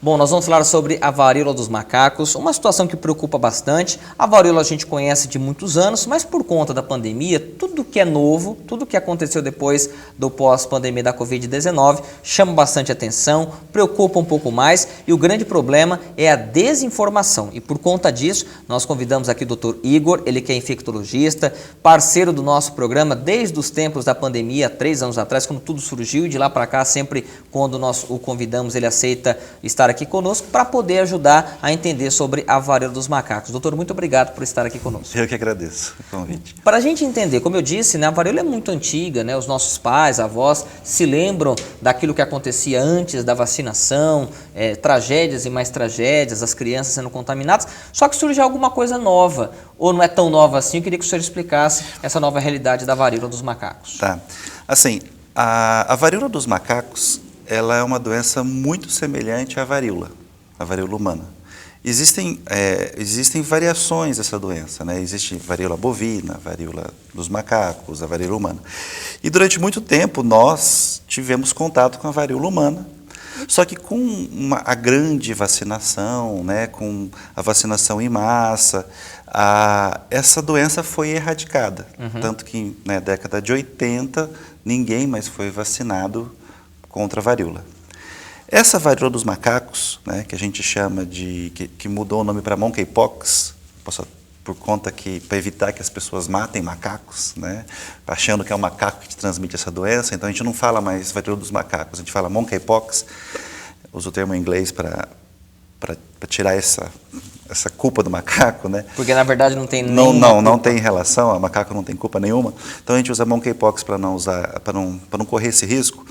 Bom, nós vamos falar sobre a varíola dos macacos, uma situação que preocupa bastante. A varíola a gente conhece de muitos anos, mas por conta da pandemia, tudo que é novo, tudo que aconteceu depois do pós-pandemia da Covid-19 chama bastante atenção, preocupa um pouco mais e o grande problema é a desinformação. E por conta disso, nós convidamos aqui o Dr. Igor, ele que é infectologista, parceiro do nosso programa desde os tempos da pandemia, 3 anos atrás, quando tudo surgiu, e de lá para cá, sempre quando nós o convidamos, ele aceita estar aqui conosco para poder ajudar a entender sobre a varíola dos macacos. Doutor, muito obrigado por estar aqui conosco. Eu que agradeço o convite. Para a gente entender, como eu disse, né, a varíola é muito antiga, né, os nossos pais, avós se lembram daquilo que acontecia antes da vacinação, tragédias e mais tragédias, as crianças sendo contaminadas, só que surge alguma coisa nova, ou não é tão nova assim. Eu queria que o senhor explicasse essa nova realidade da varíola dos macacos. Tá. Assim, a varíola dos macacos, ela é uma doença muito semelhante à varíola humana. Existem variações dessa doença, né? Existe varíola bovina, varíola dos macacos, a varíola humana. E durante muito tempo nós tivemos contato com a varíola humana, só que com a grande vacinação, né? Com a vacinação em massa, essa doença foi erradicada. Tanto que na década de 80 ninguém mais foi vacinado contra a varíola. Essa varíola dos macacos, né, que a gente chama de, que mudou o nome para monkeypox, por conta que, para evitar que as pessoas matem macacos, né, achando que é o macaco que te transmite essa doença, então a gente não fala mais varíola dos macacos, a gente fala monkeypox, usa o termo em inglês para tirar essa culpa do macaco, né? Porque na verdade não tem não tem relação, o macaco não tem culpa nenhuma. Então a gente usa monkeypox para não correr esse risco.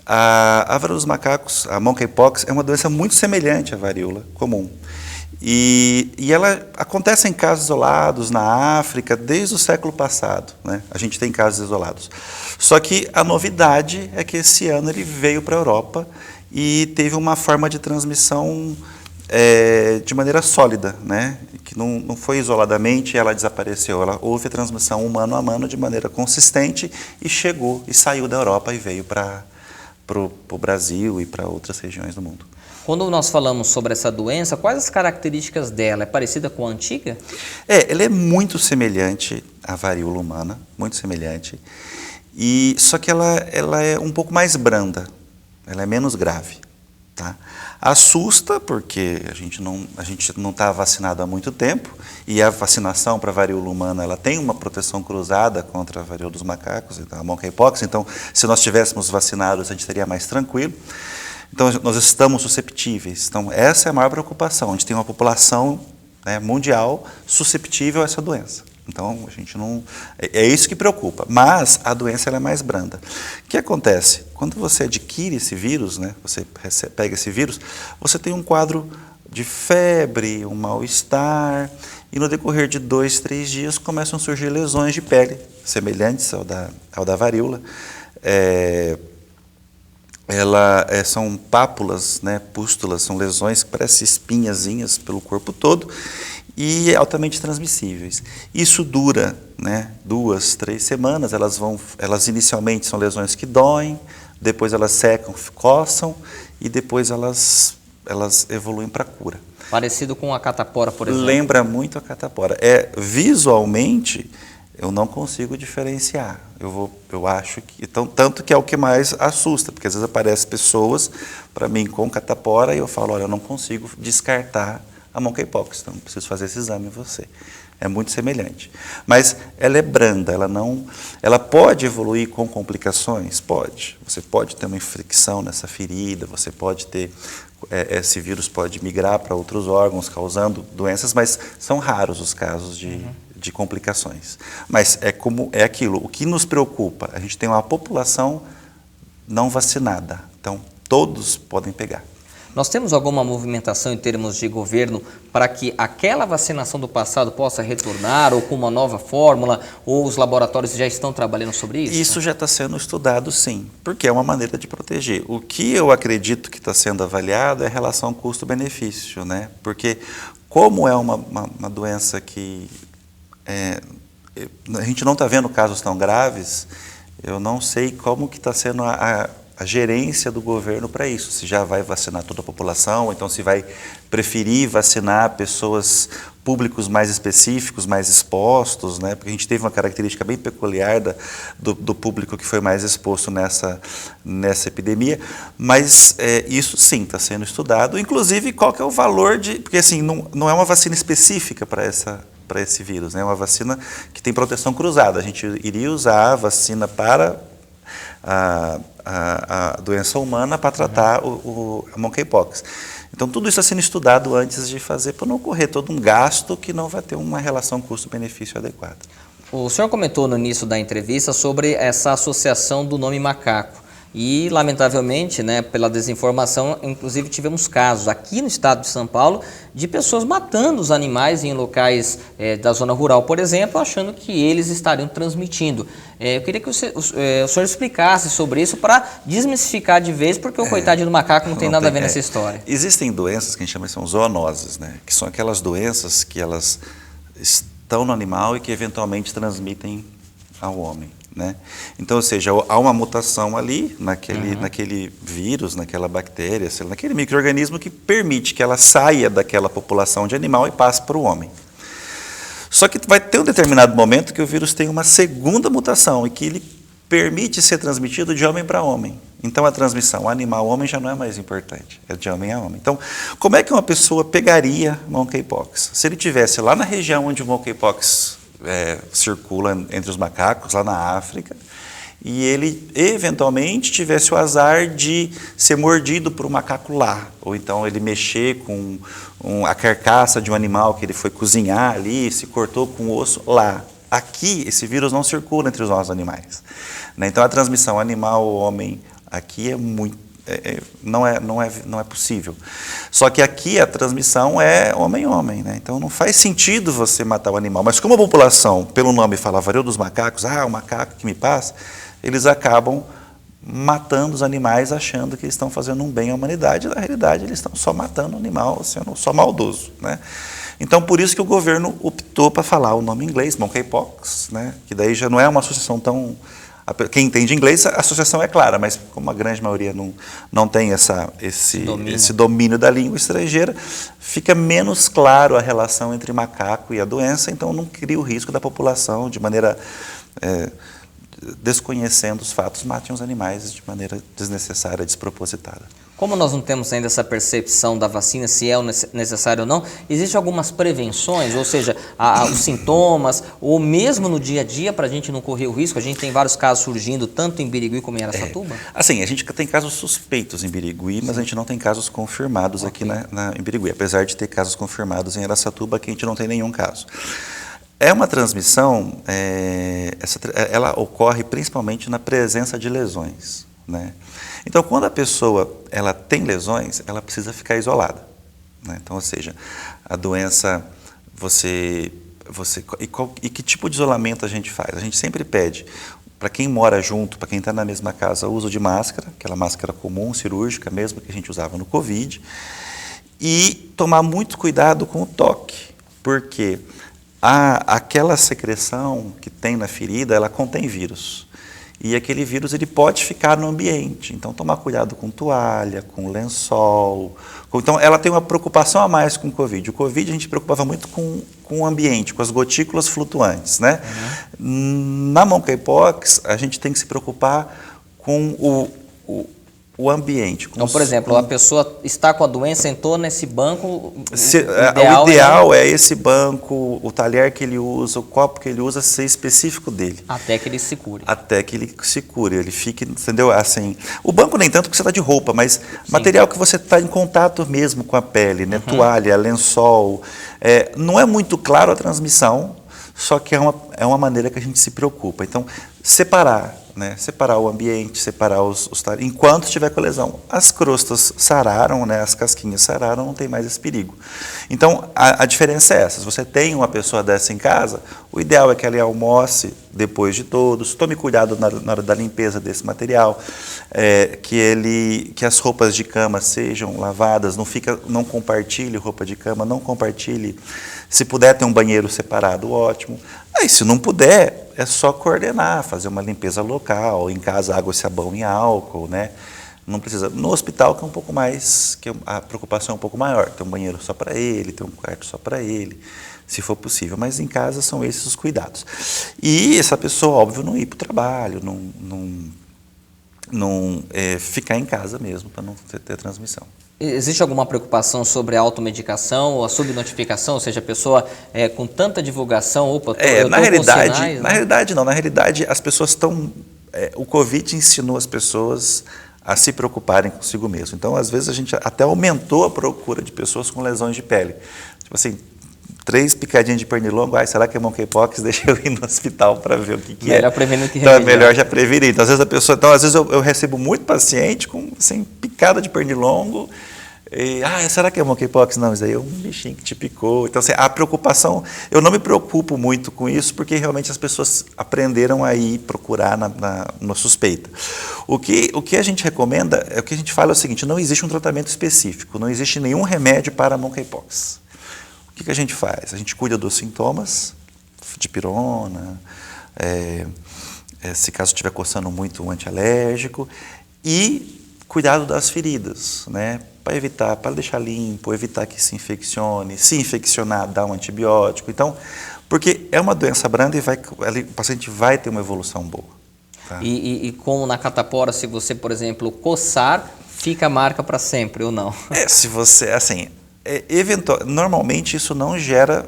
A varíola dos macacos, a monkeypox, é uma doença muito semelhante à varíola comum. E ela acontece em casos isolados na África desde o século passado, né? A gente tem casos isolados. Só que a novidade é que esse ano ele veio para a Europa e teve uma forma de transmissão de maneira sólida, né? Que não foi isoladamente, ela desapareceu, houve a transmissão humano a mano de maneira consistente e chegou e saiu da Europa e veio para o Brasil e para outras regiões do mundo. Quando nós falamos sobre essa doença, quais as características dela? É parecida com a antiga? Ela é muito semelhante à varíola humana, muito semelhante, só que ela é um pouco mais branda, ela é menos grave. Tá? Assusta porque a gente não está vacinado há muito tempo e a vacinação para a varíola humana ela tem uma proteção cruzada contra a varíola dos macacos, então a monkeypox. Então, se nós tivéssemos vacinados, a gente estaria mais tranquilo. Então, nós estamos susceptíveis. Então, essa é a maior preocupação. A gente tem uma população, né, mundial susceptível a essa doença. Então, a gente não... É isso que preocupa. Mas a doença ela é mais branda. O que acontece? Quando você adquire esse vírus, né, você pega esse vírus, você tem um quadro de febre, um mal-estar, e no decorrer de 2, 3 dias começam a surgir lesões de pele, semelhantes ao da varíola. São pápulas, né, pústulas, são lesões que parecem espinhazinhas pelo corpo todo, e altamente transmissíveis. Isso dura, né, 2, 3 semanas, elas inicialmente são lesões que doem, depois elas secam, coçam, e depois elas evoluem para a cura. Parecido com a catapora, por exemplo? Lembra muito a catapora. Visualmente, eu não consigo diferenciar. Eu acho que... Tanto que é o que mais assusta, porque às vezes aparecem pessoas para mim com catapora e eu falo, olha, eu não consigo descartar a monkeypox, então preciso fazer esse exame em você. É muito semelhante. Mas ela é branda, ela pode evoluir com complicações? Pode. Você pode ter uma infecção nessa ferida, você pode ter... esse vírus pode migrar para outros órgãos, causando doenças, mas são raros os casos de complicações. Mas é aquilo, o que nos preocupa, a gente tem uma população não vacinada, então todos podem pegar. Nós temos alguma movimentação em termos de governo para que aquela vacinação do passado possa retornar, ou com uma nova fórmula, ou os laboratórios já estão trabalhando sobre isso? Isso já está sendo estudado, sim, porque é uma maneira de proteger. O que eu acredito que está sendo avaliado é a relação custo-benefício, né? Porque como é uma doença que a gente não está vendo casos tão graves, eu não sei como que está sendo a a gerência do governo para isso, se já vai vacinar toda a população, ou então se vai preferir vacinar pessoas, públicos mais específicos, mais expostos, né? Porque a gente teve uma característica bem peculiar do público que foi mais exposto nessa epidemia, mas isso sim está sendo estudado, inclusive qual que é o valor porque assim, não é uma vacina específica para esse vírus, né? É uma vacina que tem proteção cruzada, a gente iria usar a vacina para a doença humana para tratar a monkeypox. Então, tudo isso está sendo estudado antes de fazer, para não ocorrer todo um gasto que não vai ter uma relação custo-benefício adequada. O senhor comentou no início da entrevista sobre essa associação do nome macaco. E, lamentavelmente, né, pela desinformação, inclusive tivemos casos aqui no estado de São Paulo de pessoas matando os animais em locais da zona rural, por exemplo, achando que eles estariam transmitindo. Eu queria que o senhor explicasse sobre isso para desmistificar de vez, porque o coitadinho do macaco não tem nada a ver nessa história. Existem doenças que a gente chama de zoonoses, né, que são aquelas doenças que elas estão no animal e que eventualmente transmitem ao homem. Né? Então, ou seja, há uma mutação ali, naquele vírus, naquela bactéria, naquele micro-organismo que permite que ela saia daquela população de animal e passe para o homem. Só que vai ter um determinado momento que o vírus tem uma segunda mutação e que ele permite ser transmitido de homem para homem. Então, a transmissão animal-homem já não é mais importante, é de homem a homem. Então, como é que uma pessoa pegaria monkeypox? Se ele estivesse lá na região onde o monkeypox circula entre os macacos, lá na África, e ele eventualmente tivesse o azar de ser mordido por um macaco lá, ou então ele mexer com a carcaça de um animal que ele foi cozinhar ali, se cortou com o osso lá. Aqui, esse vírus não circula entre os nossos animais. Né? Então, a transmissão animal-homem aqui é muito não é possível. Só que aqui a transmissão é homem-homem, né? Então não faz sentido você matar o animal. Mas como a população, pelo nome fala varíola dos macacos, o macaco que me passa, eles acabam matando os animais achando que eles estão fazendo um bem à humanidade. Na realidade, eles estão só matando o animal, sendo só maldoso, né? Então, por isso que o governo optou para falar o nome em inglês, monkeypox, né? Que daí já não é uma associação tão... Quem entende inglês, a associação é clara, mas como a grande maioria não tem esse domínio da língua estrangeira, fica menos claro a relação entre macaco e a doença, então não cria o risco da população, de maneira desconhecendo os fatos, matem os animais de maneira desnecessária, despropositada. Como nós não temos ainda essa percepção da vacina, se é necessário ou não, existem algumas prevenções, ou seja, os sintomas, ou mesmo no dia a dia, para a gente não correr o risco? A gente tem vários casos surgindo, tanto em Birigui como em Araçatuba? Assim, a gente tem casos suspeitos em Birigui, mas a gente não tem casos confirmados aqui em Birigui, apesar de ter casos confirmados em Araçatuba, aqui a gente não tem nenhum caso. É uma transmissão, ela ocorre principalmente na presença de lesões, né? Então, quando a pessoa ela tem lesões, ela precisa ficar isolada, né? Então, ou seja, a doença, e que tipo de isolamento a gente faz? A gente sempre pede, para quem mora junto, para quem está na mesma casa, o uso de máscara, aquela máscara comum, cirúrgica, mesmo que a gente usava no Covid, e tomar muito cuidado com o toque, porque aquela secreção que tem na ferida, ela contém vírus. E aquele vírus ele pode ficar no ambiente. Então, tomar cuidado com toalha, com lençol. Então, ela tem uma preocupação a mais com o Covid. O Covid a gente preocupava muito com o ambiente, com as gotículas flutuantes, né? Na monkeypox, a gente tem que se preocupar com o ambiente. Então, por exemplo, a pessoa está com a doença, sentou nesse banco, o ideal é esse banco, o talher que ele usa, o copo que ele usa, ser específico dele. Até que ele se cure. Até que ele se cure, ele fique, entendeu? Assim, o banco nem tanto porque você está de roupa, mas material que você está em contato mesmo com a pele, né? Toalha, lençol. Não é muito claro a transmissão, só que é uma maneira que a gente se preocupa. Então, separar. Né, separar o ambiente, separar enquanto estiver com a lesão. As crostas sararam, né, as casquinhas sararam, não tem mais esse perigo. Então, a diferença é essa. Se você tem uma pessoa dessa em casa, o ideal é que ela almoce depois de todos, tome cuidado na hora da limpeza desse material, que as roupas de cama sejam lavadas, não compartilhe roupa de cama, não compartilhe. Se puder ter um banheiro separado, ótimo. Aí, se não puder, é só coordenar, fazer uma limpeza local, em casa água, sabão e álcool, né? Não precisa. No hospital que é um pouco mais, que a preocupação é um pouco maior. Tem um banheiro só para ele, tem um quarto só para ele, se for possível. Mas em casa são esses os cuidados. E essa pessoa, óbvio, não ir para o trabalho, não ficar em casa mesmo para não ter transmissão. Existe alguma preocupação sobre a automedicação ou a subnotificação? Ou seja, a pessoa com tanta divulgação, opa, eu na tô realidade, com sinais, na realidade não. Na realidade, as pessoas estão... o Covid ensinou as pessoas a se preocuparem consigo mesmo. Então, às vezes, a gente até aumentou a procura de pessoas com lesões de pele. Tipo assim, 3 picadinhas de pernilongo, será que é monkeypox? Deixa eu ir no hospital para ver o que é. Melhor prevenir do que remediar. remediar. Então, é melhor já prevenir. Então, às vezes eu recebo muito paciente com assim, picada de pernilongo. E, será que é monkeypox? Não, isso aí é um bichinho que te picou. Então, assim, a preocupação, eu não me preocupo muito com isso, porque realmente as pessoas aprenderam a ir procurar na suspeita. O que a gente recomenda, o que a gente fala é o seguinte, não existe um tratamento específico, não existe nenhum remédio para monkeypox. O que a gente faz? A gente cuida dos sintomas, dipirona, se caso estiver coçando muito, um antialérgico, e cuidado das feridas, né? Para deixar limpo, evitar que se infeccione, se infeccionar, dar um antibiótico. Então, porque é uma doença branda e o paciente vai ter uma evolução boa. Tá? E como na catapora, se você, por exemplo, coçar, fica a marca para sempre ou não? Se você, assim, normalmente isso não gera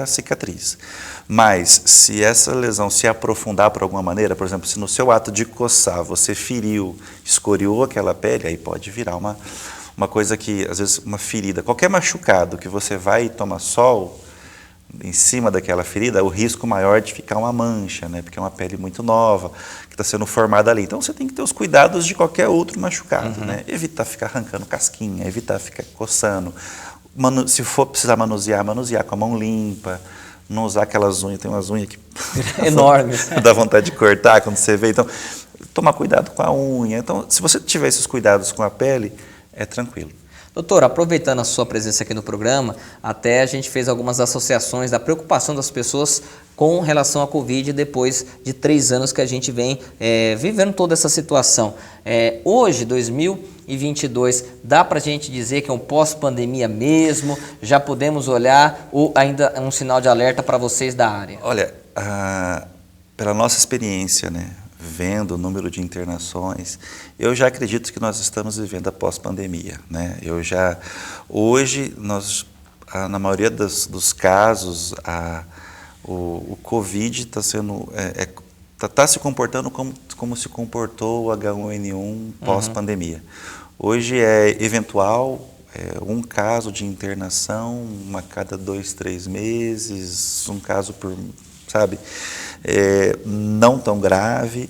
cicatriz. Mas se essa lesão se aprofundar por alguma maneira, por exemplo, se no seu ato de coçar você feriu, escoriou aquela pele, aí pode virar uma coisa que, às vezes, uma ferida. Qualquer machucado que você vai e toma sol em cima daquela ferida, o risco maior de ficar uma mancha, né? Porque é uma pele muito nova, que está sendo formada ali. Então você tem que ter os cuidados de qualquer outro machucado, né? Evitar ficar arrancando casquinha, evitar ficar coçando. Se for precisar manusear com a mão limpa. Não usar aquelas unhas, tem umas unhas que enormes, dá vontade de cortar quando você vê. Então, tomar cuidado com a unha. Então, se você tiver esses cuidados com a pele, é tranquilo. Doutor, aproveitando a sua presença aqui no programa, até a gente fez algumas associações da preocupação das pessoas com relação à Covid depois de 3 anos que a gente vem vivendo toda essa situação. Hoje, 2022, dá para a gente dizer que é um pós-pandemia mesmo? Já podemos olhar ou ainda é um sinal de alerta para vocês da área? Olha, pela nossa experiência, né, vendo o número de internações, eu já acredito que nós estamos vivendo a pós-pandemia, né? Hoje, na maioria dos casos, o Covid está tá se comportando como se comportou o H1N1 pós-pandemia. Hoje é eventual, um caso de internação, uma cada 2, 3 meses, um caso por, sabe, não tão grave,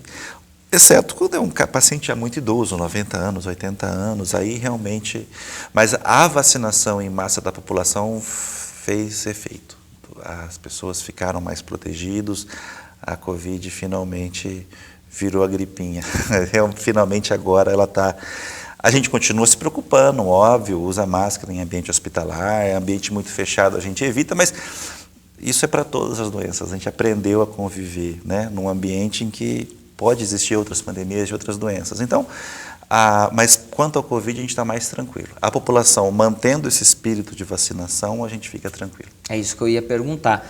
exceto quando é um paciente já muito idoso, 90 anos, 80 anos, aí realmente... Mas a vacinação em massa da população fez efeito. As pessoas ficaram mais protegidas, a Covid finalmente virou a gripinha. Finalmente agora ela está... A gente continua se preocupando, óbvio, usa máscara em ambiente hospitalar, ambiente muito fechado a gente evita, mas isso é para todas as doenças. A gente aprendeu a conviver, né, num ambiente em que pode existir outras pandemias de outras doenças. Então, mas quanto ao Covid, a gente está mais tranquilo. A população, mantendo esse espírito de vacinação, a gente fica tranquilo. É isso que eu ia perguntar.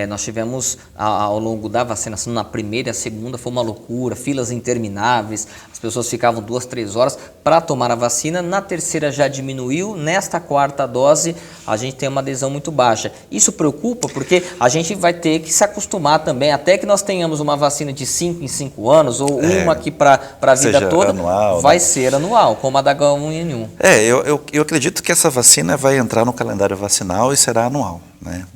Nós tivemos, ao longo da vacinação, na primeira e a segunda, foi uma loucura, filas intermináveis, as pessoas ficavam 2, 3 horas para tomar a vacina. Na terceira já diminuiu, nesta 4ª dose a gente tem uma adesão muito baixa. Isso preocupa porque a gente vai ter que se acostumar também, até que nós tenhamos uma vacina de 5 em 5 anos, ou uma aqui para a vida toda, anual, vai né? ser anual, como a da H1N1. Eu acredito que essa vacina vai entrar no calendário vacinal e será anual, né?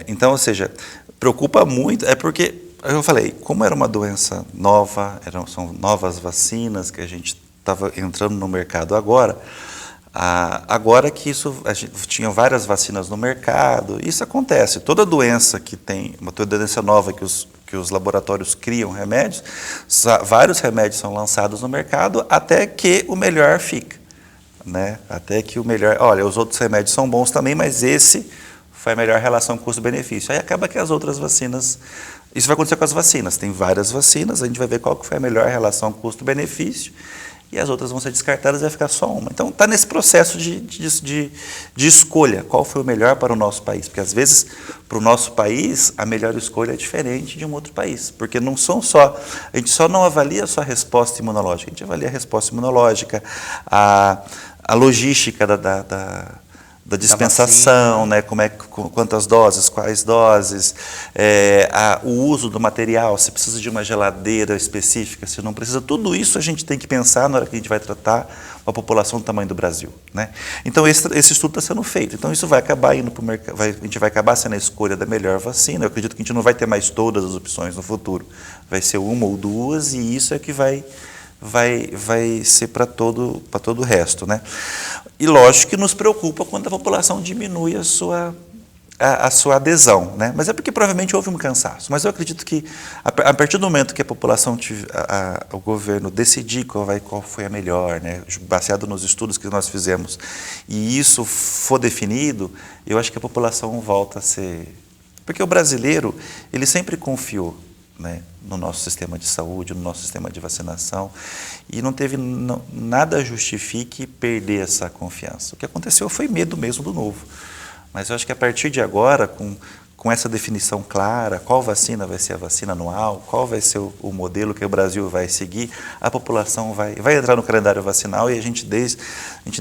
Então, ou seja, preocupa muito, porque, eu falei, como era uma doença nova, são novas vacinas que a gente estava entrando no mercado agora, agora que a gente tinha várias vacinas no mercado, isso acontece, toda doença que tem, toda doença nova que os laboratórios criam remédios, vários remédios são lançados no mercado até que o melhor fica, né? Até que o melhor, olha, os outros remédios são bons também, mas esse foi a melhor relação custo-benefício. Aí acaba que as outras vacinas, isso vai acontecer com as vacinas, tem várias vacinas, a gente vai ver qual que foi a melhor relação custo-benefício e as outras vão ser descartadas e vai ficar só uma. Então está nesse processo de escolha, qual foi o melhor para o nosso país, porque às vezes para o nosso país a melhor escolha é diferente de um outro país, porque não são só, a gente só não avalia só a resposta imunológica, a gente avalia a resposta imunológica, a logística da dispensação, né? Quantas doses, quais doses, o uso do material, se precisa de uma geladeira específica, se não precisa, tudo isso a gente tem que pensar na hora que a gente vai tratar a população do tamanho do Brasil, né? Então esse estudo está sendo feito, então isso vai acabar indo para o mercado, a gente vai acabar sendo a escolha da melhor vacina. Eu acredito que a gente não vai ter mais todas as opções no futuro, vai ser uma ou duas, e isso é que vai ser para todo o resto, né? E lógico que nos preocupa quando a população diminui a sua adesão, né? Mas é porque provavelmente houve um cansaço. Mas eu acredito que a partir do momento que a população, o governo decidir qual foi a melhor, né? Baseado nos estudos que nós fizemos, e isso for definido, eu acho que a população volta a ser... Porque o brasileiro, ele sempre confiou, né, no nosso sistema de saúde, no nosso sistema de vacinação, e não teve nada justifique perder essa confiança. O que aconteceu foi medo mesmo do novo. Mas eu acho que a partir de agora, com essa definição clara, qual vacina vai ser a vacina anual, qual vai ser o modelo que o Brasil vai seguir, a população vai entrar no calendário vacinal, e a gente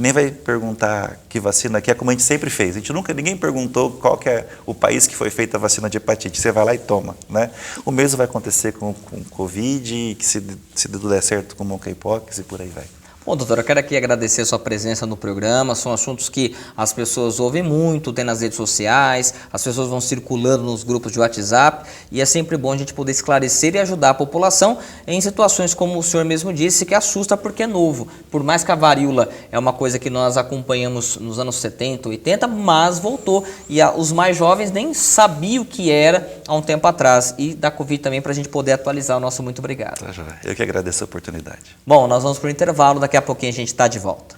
nem vai perguntar que vacina que é, como a gente sempre fez. Ninguém perguntou qual que é o país que foi feita a vacina de hepatite. Você vai lá e toma, né? O mesmo vai acontecer com Covid, que se tudo der certo com monkeypox e por aí vai. Bom, doutora, eu quero aqui agradecer a sua presença no programa. São assuntos que as pessoas ouvem muito, tem nas redes sociais, as pessoas vão circulando nos grupos de WhatsApp, e é sempre bom a gente poder esclarecer e ajudar a população em situações como o senhor mesmo disse, que assusta porque é novo. Por mais que a varíola é uma coisa que nós acompanhamos nos anos 70, 80, mas voltou, e os mais jovens nem sabiam o que era há um tempo atrás. E da Covid também, para a gente poder atualizar. O nosso muito obrigado. Eu que agradeço a oportunidade. Bom, nós vamos para o intervalo, daqui a pouquinho a gente está de volta.